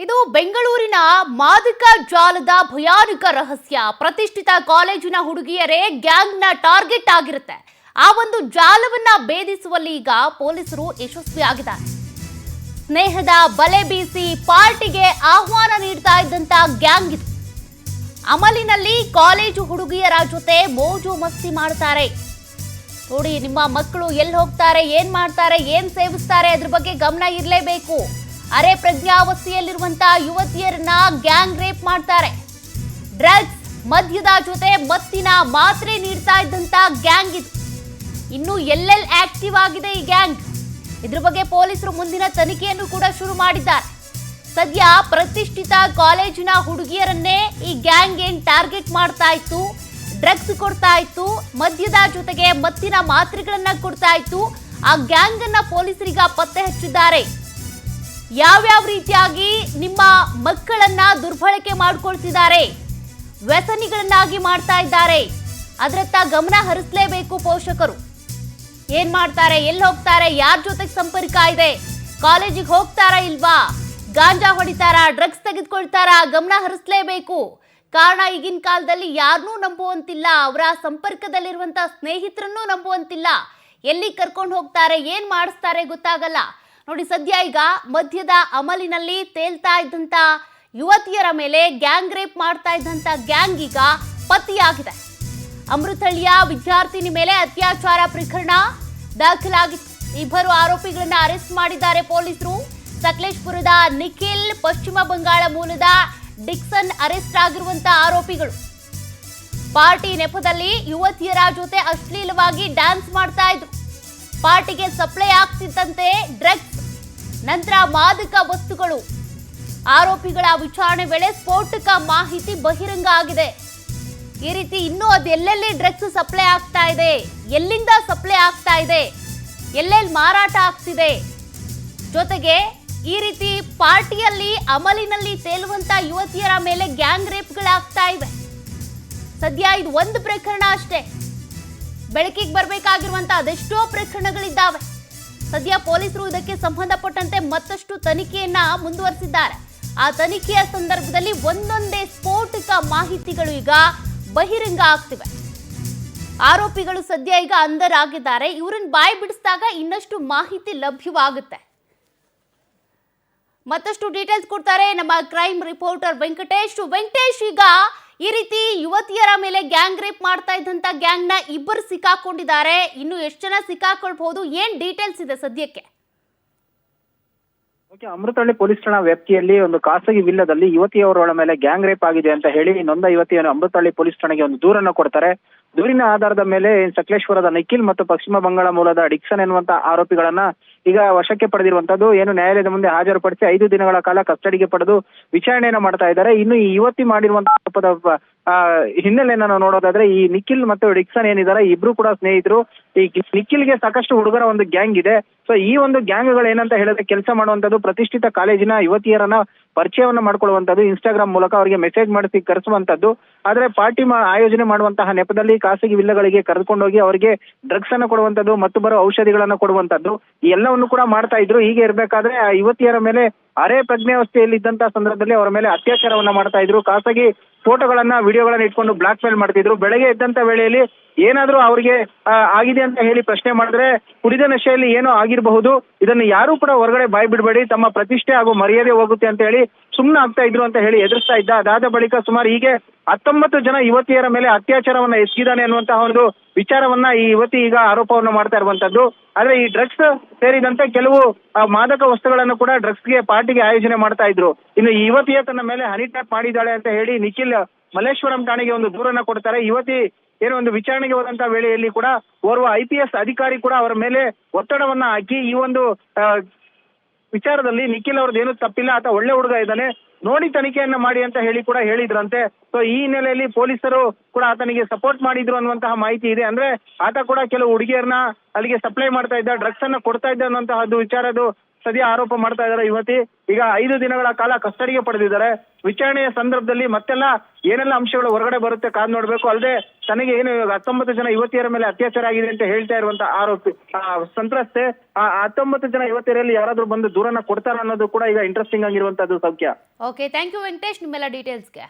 ಇದು ಬೆಂಗಳೂರಿನ ಮಾದಕ ಜಾಲದ ಭಯಾನಕ ರಹಸ್ಯ. ಪ್ರತಿಷ್ಠಿತ ಕಾಲೇಜಿನ ಹುಡುಗಿಯರೇ ಗ್ಯಾಂಗ್ನ ಟಾರ್ಗೆಟ್ ಆಗಿರುತ್ತೆ. ಆ ಒಂದು ಜಾಲವನ್ನ ಭೇದಿಸುವಲ್ಲಿ ಈಗ ಪೊಲೀಸರು ಯಶಸ್ವಿಯಾಗಿದ್ದಾರೆ. ಸ್ನೇಹದ ಬಲೆ ಬೀಸಿ ಪಾರ್ಟಿಗೆ ಆಹ್ವಾನ ನೀಡ್ತಾ ಇದ್ದಂತ ಗ್ಯಾಂಗ್ ಇದು. ಅಮಲಿನಲ್ಲಿ ಕಾಲೇಜು ಹುಡುಗಿಯರ ಜೊತೆ ಮೋಜು ಮಸ್ತಿ ಮಾಡ್ತಾರೆ. ನೋಡಿ, ನಿಮ್ಮ ಮಕ್ಕಳು ಎಲ್ಲಿ ಹೋಗ್ತಾರೆ, ಏನ್ ಮಾಡ್ತಾರೆ, ಏನ್ ಸೇವಿಸ್ತಾರೆ, ಅದ್ರ ಬಗ್ಗೆ ಗಮನ ಇರಲೇಬೇಕು. ಅರೆ ಪ್ರಜ್ಞಾವಸ್ಥೆಯಲ್ಲಿರುವಂತಹ ಯುವತಿಯರನ್ನ ಗ್ಯಾಂಗ್ ರೇಪ್ ಮಾಡ್ತಾರೆ. ಡ್ರಗ್ಸ್, ಮದ್ಯದ ಜೊತೆ ಮತ್ತಿನ ಮಾತ್ರೆ ನೀಡ್ತಾ ಇದ್ದಂತ ಗ್ಯಾಂಗ್ ಇದು. ಇನ್ನು ಎಲ್ಲೆಲ್ಲಿ ಆಕ್ಟಿವ್ ಆಗಿದೆ ಈ ಗ್ಯಾಂಗ್, ಇದ್ರ ಬಗ್ಗೆ ಪೊಲೀಸರು ಮುಂದಿನ ತನಿಖೆಯನ್ನು ಕೂಡ ಶುರು ಮಾಡಿದ್ದಾರೆ. ಸದ್ಯ ಪ್ರತಿಷ್ಠಿತ ಕಾಲೇಜಿನ ಹುಡುಗಿಯರನ್ನೇ ಈ ಗ್ಯಾಂಗ್ ಏನ್ ಟಾರ್ಗೆಟ್ ಮಾಡ್ತಾ ಇತ್ತು, ಡ್ರಗ್ಸ್ ಕೊಡ್ತಾ ಇತ್ತು, ಮದ್ಯದ ಜೊತೆಗೆ ಮತ್ತಿನ ಮಾತ್ರೆಗಳನ್ನ ಕೊಡ್ತಾ ಇತ್ತು. ಆ ಗ್ಯಾಂಗ್ ಅನ್ನ ಪೊಲೀಸರೀಗ ಪತ್ತೆ ಹಚ್ಚಿದ್ದಾರೆ. ಯಾವ್ಯಾವ ರೀತಿಯಾಗಿ ನಿಮ್ಮ ಮಕ್ಕಳನ್ನ ದುರ್ಬಳಕೆ ಮಾಡ್ಕೊಳ್ತಿದ್ದಾರೆ, ವ್ಯಸನಿಗಳನ್ನಾಗಿ ಮಾಡ್ತಾ ಇದ್ದಾರೆ, ಅದರತ್ತ ಗಮನ ಹರಿಸಲೇಬೇಕು ಪೋಷಕರು. ಏನ್ ಮಾಡ್ತಾರೆ, ಎಲ್ಲಿ ಹೋಗ್ತಾರೆ, ಯಾರ ಜೊತೆಗೆ ಸಂಪರ್ಕ ಇದೆ, ಕಾಲೇಜಿಗೆ ಹೋಗ್ತಾರಾ ಇಲ್ವಾ, ಗಾಂಜಾ ಹೊಡಿತಾರಾ, ಡ್ರಗ್ಸ್ ತೆಗೆದುಕೊಳ್ತಾರಾ, ಗಮನ ಹರಿಸಲೇಬೇಕು. ಕಾರಣ ಈಗಿನ ಕಾಲದಲ್ಲಿ ಯಾರನ್ನೂ ನಂಬುವಂತಿಲ್ಲ, ಅವರ ಸಂಪರ್ಕದಲ್ಲಿರುವಂತಹ ಸ್ನೇಹಿತರನ್ನೂ ನಂಬುವಂತಿಲ್ಲ. ಎಲ್ಲಿ ಕರ್ಕೊಂಡು ಹೋಗ್ತಾರೆ, ಏನ್ ಮಾಡಿಸ್ತಾರೆ ಗೊತ್ತಾಗಲ್ಲ. ನೋಡಿ, ಸದ್ಯ ಈಗ ಮದ್ಯದ ಅಮಲಿನಲ್ಲಿ ತೇಲ್ತಾ ಇದ್ದಂತ ಯುವತಿಯರ ಮೇಲೆ ಗ್ಯಾಂಗ್ ರೇಪ್ ಮಾಡ್ತಾ ಇದ್ದಂತ ಗ್ಯಾಂಗ್ ಈಗ ಪತ್ತೆಯಾಗಿದೆ. ಅಮೃತಹಳ್ಳಿಯ ವಿದ್ಯಾರ್ಥಿನಿ ಮೇಲೆ ಅತ್ಯಾಚಾರ ಪ್ರಕರಣ ದಾಖಲಾಗಿತ್ತು. ಇಬ್ಬರು ಆರೋಪಿಗಳನ್ನ ಅರೆಸ್ಟ್ ಮಾಡಿದ್ದಾರೆ ಪೊಲೀಸರು. ಸಕಲೇಶ್ಪುರದ ನಿಖಿಲ್, ಪಶ್ಚಿಮ ಬಂಗಾಳ ಮೂಲದ ಡಿಕ್ಸನ್ ಅರೆಸ್ಟ್ ಆಗಿರುವಂತಹ ಆರೋಪಿಗಳು. ಪಾರ್ಟಿ ನೆಪದಲ್ಲಿ ಯುವತಿಯರ ಜೊತೆ ಅಶ್ಲೀಲವಾಗಿ ಡ್ಯಾನ್ಸ್ ಮಾಡ್ತಾ ಇದ್ರು. ಪಾರ್ಟಿಗೆ ಸಪ್ಲೈ ಆಗ್ತಿದ್ದಂತೆ ಡ್ರಗ್ಸ್, ನಂತರ ಮಾದಕ ವಸ್ತುಗಳು. ಆರೋಪಿಗಳ ವಿಚಾರಣೆ ವೇಳೆ ಸ್ಫೋಟಕ ಮಾಹಿತಿ ಬಹಿರಂಗ ಆಗಿದೆ. ಈ ರೀತಿ ಇನ್ನೂ ಅದು ಎಲ್ಲೆಲ್ಲಿ ಡ್ರಗ್ಸ್ ಸಪ್ಲೈ ಆಗ್ತಾ ಇದೆ, ಎಲ್ಲಿಂದ ಸಪ್ಲೈ ಆಗ್ತಾ ಇದೆ, ಎಲ್ಲೆಲ್ಲಿ ಮಾರಾಟ ಆಗ್ತಿದೆ, ಜೊತೆಗೆ ಈ ರೀತಿ ಪಾರ್ಟಿಯಲ್ಲಿ ಅಮಲಿನಲ್ಲಿ ತೇಲುವಂತ ಯುವತಿಯರ ಮೇಲೆ ಗ್ಯಾಂಗ್ ರೇಪ್ಗಳಾಗ್ತಾ ಇವೆ. ಸದ್ಯ ಇದು ಒಂದು ಪ್ರಕರಣ ಅಷ್ಟೇ. ಬೆಳಕಿಗೆ ಬರಬೇಕಾಗಿರುವಂತ ಅದೆಷ್ಟೋ ಪ್ರಕರಣಗಳಿದ್ದಾವೆ. ಸದ್ಯ ಪೊಲೀಸರು ಇದಕ್ಕೆ ಸಂಬಂಧಪಟ್ಟಂತೆ ಮತ್ತಷ್ಟು ತನಿಖೆಯನ್ನ ಮುಂದುವರಿಸಿದ್ದಾರೆ. ಆ ತನಿಖೆಯ ಸಂದರ್ಭದಲ್ಲಿ ಒಂದೊಂದೇ ಸ್ಫೋಟಕ ಮಾಹಿತಿಗಳು ಈಗ ಬಹಿರಂಗ ಆಗ್ತಿವೆ. ಆರೋಪಿಗಳು ಸದ್ಯ ಈಗ ಅಂದರ್ ಆಗಿದ್ದಾರೆ. ಇವರನ್ನ ಬಾಯಿ ಬಿಡಿಸಿದಾಗ ಇನ್ನಷ್ಟು ಮಾಹಿತಿ ಲಭ್ಯವಾಗುತ್ತೆ. ಮತ್ತಷ್ಟು ಡೀಟೇಲ್ಸ್ ಕೊಡ್ತಾರೆ ನಮ್ಮ ಕ್ರೈಮ್ ರಿಪೋರ್ಟರ್ ವೆಂಕಟೇಶ್. ಈಗ ಈ ರೀತಿ ಯುವತಿಯರ ಮೇಲೆ ಗ್ಯಾಂಗ್ ರೇಪ್ ಮಾಡ್ತಾ ಇದ್ದಂತ ಗ್ಯಾಂಗ್ ನ ಇಬ್ಬರು ಸಿಕ್ಕಾಕೊಂಡಿದ್ದಾರೆ. ಇನ್ನು ಎಷ್ಟು ಜನ ಸಿಕ್ಕಾಕೊಳ್ಬಹುದು, ಏನ್ ಡೀಟೇಲ್ಸ್ ಇದೆ ಸದ್ಯಕ್ಕೆ? ಅಮೃತಹಳ್ಳಿ ಪೊಲೀಸ್ ಠಾಣಾ ವ್ಯಾಪ್ತಿಯಲ್ಲಿ ಒಂದು ಖಾಸಗಿ ವಿಲ್ಲದಲ್ಲಿ ಯುವತಿಯವರ ಮೇಲೆ ಗ್ಯಾಂಗ್ ರೇಪ್ ಆಗಿದೆ ಅಂತ ಹೇಳಿ ನೊಂದ ಯುವತಿಯನ್ನು ಅಮೃತಹಳ್ಳಿ ಪೊಲೀಸ್ ಠಾಣೆಗೆ ಒಂದು ದೂರನ್ನು ಕೊಡ್ತಾರೆ. ದೂರಿನ ಆಧಾರದ ಮೇಲೆ ಸಕಲೇಶ್ವರದ ನಿಖಿಲ್ ಮತ್ತು ಪಶ್ಚಿಮ ಬಂಗಾಳ ಮೂಲದ ಡಿಕ್ಸನ್ ಎನ್ನುವಂತ ಆರೋಪಿಗಳನ್ನ ಈಗ ವಶಕ್ಕೆ ಪಡೆದಿರುವಂತದ್ದು. ಏನು ನ್ಯಾಯಾಲಯದ ಮುಂದೆ ಹಾಜರುಪಡಿಸಿ 5 ದಿನಗಳ ಕಾಲ ಕಸ್ಟಡಿಗೆ ಪಡೆದು ವಿಚಾರಣೆಯನ್ನ ಮಾಡ್ತಾ ಇದ್ದಾರೆ. ಇನ್ನು ಈ ಯುವತಿ ಮಾಡಿರುವಂತಹ ಆರೋಪದ ಹಿನ್ನೆಲೆಯನ್ನ ನಾವು ನೋಡೋದಾದ್ರೆ, ಈ ನಿಖಿಲ್ ಮತ್ತು ಡಿಕ್ಸನ್ ಏನಿದ್ದಾರೆ ಇಬ್ರು ಕೂಡ ಸ್ನೇಹಿತರು. ಈ ನಿಖಿಲ್ಗೆ ಸಾಕಷ್ಟು ಹುಡುಗರ ಒಂದು ಗ್ಯಾಂಗ್ ಇದೆ. ಸೊ ಈ ಒಂದು ಗ್ಯಾಂಗ್ಗಳು ಏನಂತ ಹೇಳಿದ್ರೆ ಕೆಲಸ ಮಾಡುವಂತದ್ದು, ಪ್ರತಿಷ್ಠಿತ ಕಾಲೇಜಿನ ಯುವತಿಯರನ್ನ ಪರಿಚಯವನ್ನ ಮಾಡ್ಕೊಳ್ಳುವಂತದ್ದು, ಇನ್ಸ್ಟಾಗ್ರಾಮ್ ಮೂಲಕ ಅವರಿಗೆ ಮೆಸೇಜ್ ಮಾಡಿಸಿ ಕರೆಸುವಂತದ್ದು. ಆದ್ರೆ ಪಾರ್ಟಿ ಆಯೋಜನೆ ಮಾಡುವಂತಹ ನೆಪದಲ್ಲಿ ಖಾಸಗಿ ವಿಲ್ಲಗಳಿಗೆ ಕರೆದುಕೊಂಡೋಗಿ ಅವರಿಗೆ ಡ್ರಗ್ಸ್ ಅನ್ನ ಕೊಡುವಂತದ್ದು, ಮತ್ತು ಬರೋ ಔಷಧಿಗಳನ್ನ ಕೊಡುವಂತದ್ದು, ಈ ಎಲ್ಲವನ್ನು ಕೂಡ ಮಾಡ್ತಾ ಇದ್ರು. ಹೀಗೆ ಇರ್ಬೇಕಾದ್ರೆ ಆ ಯುವತಿಯರ ಮೇಲೆ ಅರೆ ಪ್ರಜ್ಞಾವಸ್ಥೆಯಲ್ಲಿ ಇದ್ದಂತಹ ಸಂದರ್ಭದಲ್ಲಿ ಅವರ ಮೇಲೆ ಅತ್ಯಾಚಾರವನ್ನ ಮಾಡ್ತಾ ಇದ್ರು. ಖಾಸಗಿ ಫೋಟೋಗಳನ್ನ, ವಿಡಿಯೋಗಳನ್ನ ಇಟ್ಕೊಂಡು ಬ್ಲಾಕ್ ಮೇಲ್ ಮಾಡ್ತಿದ್ರು. ಬೆಳಗ್ಗೆ ಎದ್ದಂತ ವೇಳೆಯಲ್ಲಿ ಏನಾದ್ರೂ ಅವ್ರಿಗೆ ಆಗಿದೆ ಅಂತ ಹೇಳಿ ಪ್ರಶ್ನೆ ಮಾಡಿದ್ರೆ, ಕುಡಿದ ನಶೆಯಲ್ಲಿ ಏನೋ ಆಗಿರಬಹುದು, ಇದನ್ನು ಯಾರು ಕೂಡ ಹೊರಗಡೆ ಬಾಯ್ ಬಿಡಬೇಡಿ, ತಮ್ಮ ಪ್ರತಿಷ್ಠೆ ಹಾಗೂ ಮರ್ಯಾದೆ ಹೋಗುತ್ತೆ ಅಂತ ಹೇಳಿ ಸುಮ್ಮನೆ ಆಗ್ತಾ ಇದ್ರು ಅಂತ ಹೇಳಿ ಎದುರಿಸ್ತಾ ಇದ್ದ. ಅದಾದ ಬಳಿಕ ಸುಮಾರು ಹೀಗೆ 19 ಜನ ಯುವತಿಯರ ಮೇಲೆ ಅತ್ಯಾಚಾರವನ್ನ ಎಸಗಿದಾನೆ ಅನ್ನುವಂತಹ ಒಂದು ವಿಚಾರವನ್ನ ಈ ಯುವತಿ ಈಗ ಆರೋಪವನ್ನು ಮಾಡ್ತಾ ಇರುವಂತದ್ದು. ಆದ್ರೆ ಈ ಡ್ರಗ್ಸ್ ಸೇರಿದಂತೆ ಕೆಲವು ಮಾದಕ ವಸ್ತುಗಳನ್ನು ಕೂಡ ಡ್ರಗ್ಸ್ಗೆ ಪಾರ್ಟಿಗೆ ಆಯೋಜನೆ ಮಾಡ್ತಾ ಇದ್ರು. ಇನ್ನು ಈ ಯುವತಿಯ ತನ್ನ ಮೇಲೆ ಹನಿ ಟ್ಯಾಪ್ ಮಾಡಿದ್ದಾಳೆ ಅಂತ ಹೇಳಿ ನಿಖಿಲ್ ಮಲ್ಲೇಶ್ವರಂ ಠಾಣೆಗೆ ಒಂದು ದೂರನ್ನ ಕೊಡ್ತಾರೆ. ಯುವತಿ ಏನೋ ಒಂದು ವಿಚಾರಣೆಗೆ ಹೋದಂತ ವೇಳೆಯಲ್ಲಿ ಕೂಡ ಓರ್ವ IPS ಅಧಿಕಾರಿ ಕೂಡ ಅವರ ಮೇಲೆ ಒತ್ತಡವನ್ನ ಹಾಕಿ, ಈ ಒಂದು ವಿಚಾರದಲ್ಲಿ ನಿಖಿಲ್ ಅವ್ರದ್ದು ಏನು ತಪ್ಪಿಲ್ಲ, ಆತ ಒಳ್ಳೆ ಹುಡುಗ ಇದ್ದಾನೆ, ನೋಡಿ ತನಿಖೆಯನ್ನ ಮಾಡಿ ಅಂತ ಹೇಳಿ ಕೂಡ ಹೇಳಿದ್ರಂತೆ. ಸೊ ಈ ಹಿನ್ನೆಲೆಯಲ್ಲಿ ಪೊಲೀಸರು ಕೂಡ ಆತನಿಗೆ ಸಪೋರ್ಟ್ ಮಾಡಿದ್ರು ಅನ್ನುವಂತಹ ಮಾಹಿತಿ ಇದೆ. ಅಂದ್ರೆ ಆತ ಕೂಡ ಕೆಲವು ಹುಡುಗಿಯರನ್ನ ಅಲ್ಲಿಗೆ ಸಪ್ಲೈ ಮಾಡ್ತಾ ಇದ್ದ, ಡ್ರಗ್ಸ್ ಅನ್ನ ಕೊಡ್ತಾ ಇದ್ದ ಅನ್ನುವಂತಹದ್ದು ವಿಚಾರದ್ದು ಸದ್ಯ ಆರೋಪ ಮಾಡ್ತಾ ಇದ್ದಾರೆ ಯುವತಿ. ಈಗ 5 ದಿನಗಳ ಕಾಲ ಕಸ್ಟಡಿಗೆ ಪಡೆದಿದ್ದಾರೆ. ವಿಚಾರಣೆಯ ಸಂದರ್ಭದಲ್ಲಿ ಮತ್ತೆಲ್ಲ ಏನೆಲ್ಲ ಅಂಶಗಳು ಹೊರಗಡೆ ಬರುತ್ತೆ ಕಾದ್ ನೋಡ್ಬೇಕು. ಅಲ್ಲದೆ ತನಗೆ ಏನು 19 ಜನ ಯುವತಿಯರ ಮೇಲೆ ಅತ್ಯಾಚಾರ ಆಗಿದೆ ಅಂತ ಹೇಳ್ತಾ ಇರುವಂತ ಆರೋಪಿ ಸಂತ್ರಸ್ತೆ 19 ಜನ ಯುವತಿಯರಲ್ಲಿ ಯಾರಾದ್ರೂ ಬಂದು ದೂರನ್ನ ಕೊಡ್ತಾರ ಅನ್ನೋದು ಕೂಡ ಈಗ ಇಂಟ್ರೆಸ್ಟಿಂಗ್ ಆಗಿರುವಂತದ್ದು ಸೌಖ್ಯ. ಓಕೆ, ಥ್ಯಾಂಕ್ ಯು ವೆಂಕಟೇಶ್, ನಿಮ್ಮೆಲ್ಲ ಡೀಟೇಲ್ಸ್ಗೆ.